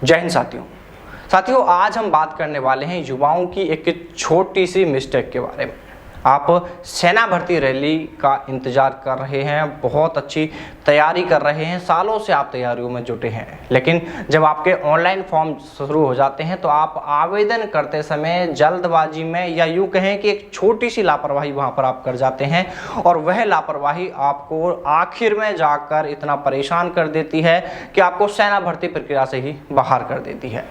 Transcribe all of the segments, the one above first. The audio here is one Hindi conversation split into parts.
जय हिंद साथियों, आज हम बात करने वाले हैं युवाओं की एक छोटी सी मिस्टेक के बारे में। आप सेना भर्ती रैली का इंतज़ार कर रहे हैं, बहुत अच्छी तैयारी कर रहे हैं, सालों से आप तैयारियों में जुटे हैं, लेकिन जब आपके ऑनलाइन फॉर्म शुरू हो जाते हैं तो आप आवेदन करते समय जल्दबाजी में या यूँ कहें कि एक छोटी सी लापरवाही वहाँ पर आप कर जाते हैं और वह लापरवाही आपको आखिर में जाकर इतना परेशान कर देती है कि आपको सेना भर्ती प्रक्रिया से ही बाहर कर देती है।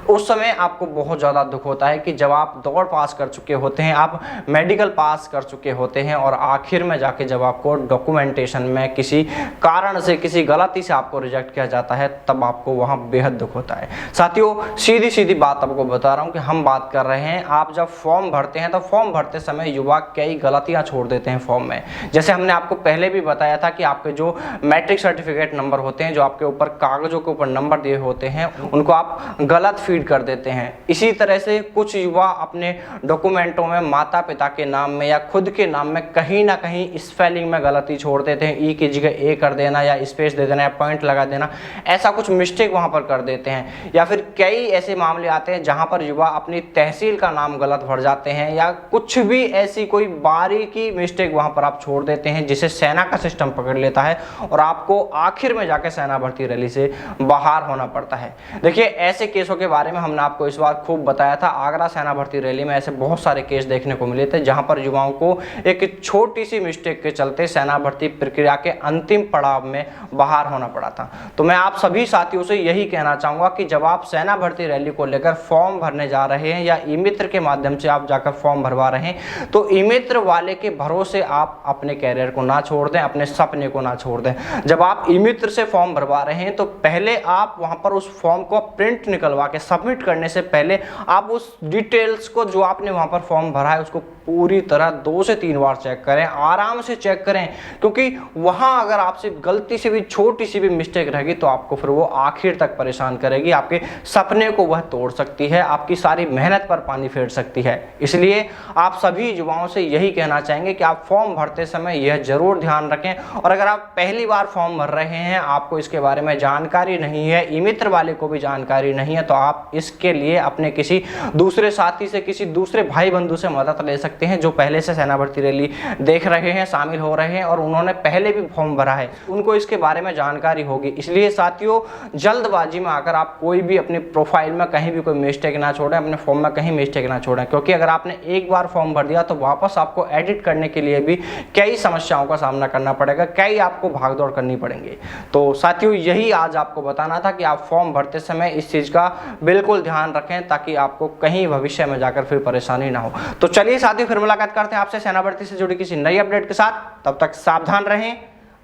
उस समय आपको बहुत ज़्यादा दुख होता है कि जब आप दौड़ पास कर चुके होते हैं, आप मेडिकल पास कर चुके होते हैं और आखिर में जाके जब आपको डॉक्यूमेंटेशन में किसी कारण से, किसी गलती से आपको रिजेक्ट किया जाता है, तब आपको वहां बेहद दुख होता है। साथियों, सीधी सीधी बात आपको बता रहा हूं कि हम बात कर रहे हैं, आप जब फॉर्म भरते हैं तो फॉर्म भरते समय युवा कई गलतियां छोड़ देते हैं फॉर्म में। जैसे हमने आपको पहले भी बताया था कि आपके जो मैट्रिक सर्टिफिकेट नंबर होते हैं, जो आपके ऊपर कागजों के ऊपर नंबर दिए होते हैं, उनको आप गलत फीड कर देते हैं। इसी तरह से कुछ युवा अपने डॉक्यूमेंटों में माता पिता के नाम में या खुद के नाम में कहीं ना कहीं स्पेलिंग में गलती छोड़ देते हैं, ई की जगह ए कर देना या स्पेस दे देना या पॉइंट लगा देना, ऐसा कुछ मिस्टेक वहां पर कर देते हैं। या फिर कई ऐसे मामले आते हैं जहां पर युवा अपनी तहसील का नाम गलत भर जाते हैं या कुछ भी ऐसी कोई बारीकी मिस्टेक वहां पर आप छोड़ देते हैं, जिसे सेना का सिस्टम पकड़ लेता है और आपको आखिर में जाकर सेना भर्ती रैली से बाहर होना पड़ता है। देखिए, ऐसे केसों के बारे में हमने आपको इस बार खूब बताया था। आगरा सेना भर्ती रैली में ऐसे बहुत सारे केस देखने को मिले थे जहां पर युवाओं को एक छोटी सी मिस्टेक के चलते सेना भर्ती प्रक्रिया के अंतिम पड़ाव में बाहर होना पड़ा था। तो मैं आप सभी साथियों से यही कहना चाहूंगा कि जब आप सेना भर्ती रैली को लेकर फॉर्म भरने जा रहे हैं या ई मित्र के माध्यम से आप जाकर फॉर्म भरवा रहे हैं, तो ई मित्र वाले के भरोसे आप अपने कैरियर को ना छोड़ दें, अपने सपने को ना छोड़ दें। जब आप ई मित्र से फॉर्म भरवा रहे हैं तो पहले आप वहां पर उस फॉर्म को प्रिंट निकलवा के सबमिट करने से पहले आप उस डिटेल्स को, जो आपने वहां पर फॉर्म भरा है, उसको पूरी तरह 2 से 3 बार चेक करें, आराम से चेक करें, क्योंकि वहां अगर आपसे गलती से भी छोटी सी भी मिस्टेक रहेगी तो आपको फिर वो आखिर तक परेशान करेगी, आपके सपने को वह तोड़ सकती है, आपकी सारी मेहनत पर पानी फेर सकती है। इसलिए आप सभी युवाओं से यही कहना चाहेंगे कि आप फॉर्म भरते समय यह जरूर ध्यान रखें। और अगर आप पहली बार फॉर्म भर रहे हैं, आपको इसके बारे में जानकारी नहीं है, ई मित्र वाले को भी जानकारी नहीं है, तो आप इसके लिए अपने किसी दूसरे साथी से, किसी दूसरे भाई बंधु से मदद ले सकते हैं जो पहले से सेना भर्ती रैली देख रहे हैं, शामिल हो रहे हैं और उन्होंने पहले भी फॉर्म भरा है, उनको इसके बारे में जानकारी होगी। इसलिए साथियों, जल्दबाजी में आकर आप कोई भी अपनी प्रोफाइल में कहीं भी कोई मिस्टेक ना छोड़ें, अपने फॉर्म में कहीं मिस्टेक ना छोड़ें, क्योंकि अगर आपने एक बार फॉर्म भर दिया तो वापस आपको एडिट करने के लिए भी कई समस्याओं का सामना करना पड़ेगा, कई आपको भागदौड़ करनी पड़ेंगे। तो साथियों, यही आज आपको बताना था कि आप फॉर्म भरते समय इस चीज का बिल्कुल ध्यान रखें ताकि आपको कहीं भविष्य में जाकर फिर परेशानी ना हो। तो चलिए साथियों, फिर मुलाकात करते हैं आपसे सेना भर्ती से जुड़ी किसी नई अपडेट के साथ। तब तक सावधान रहें,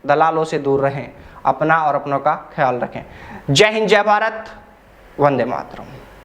दलालों से दूर रहें, अपना और अपनों का ख्याल रखें। जय हिंद, जय भारत, वंदे मातरम।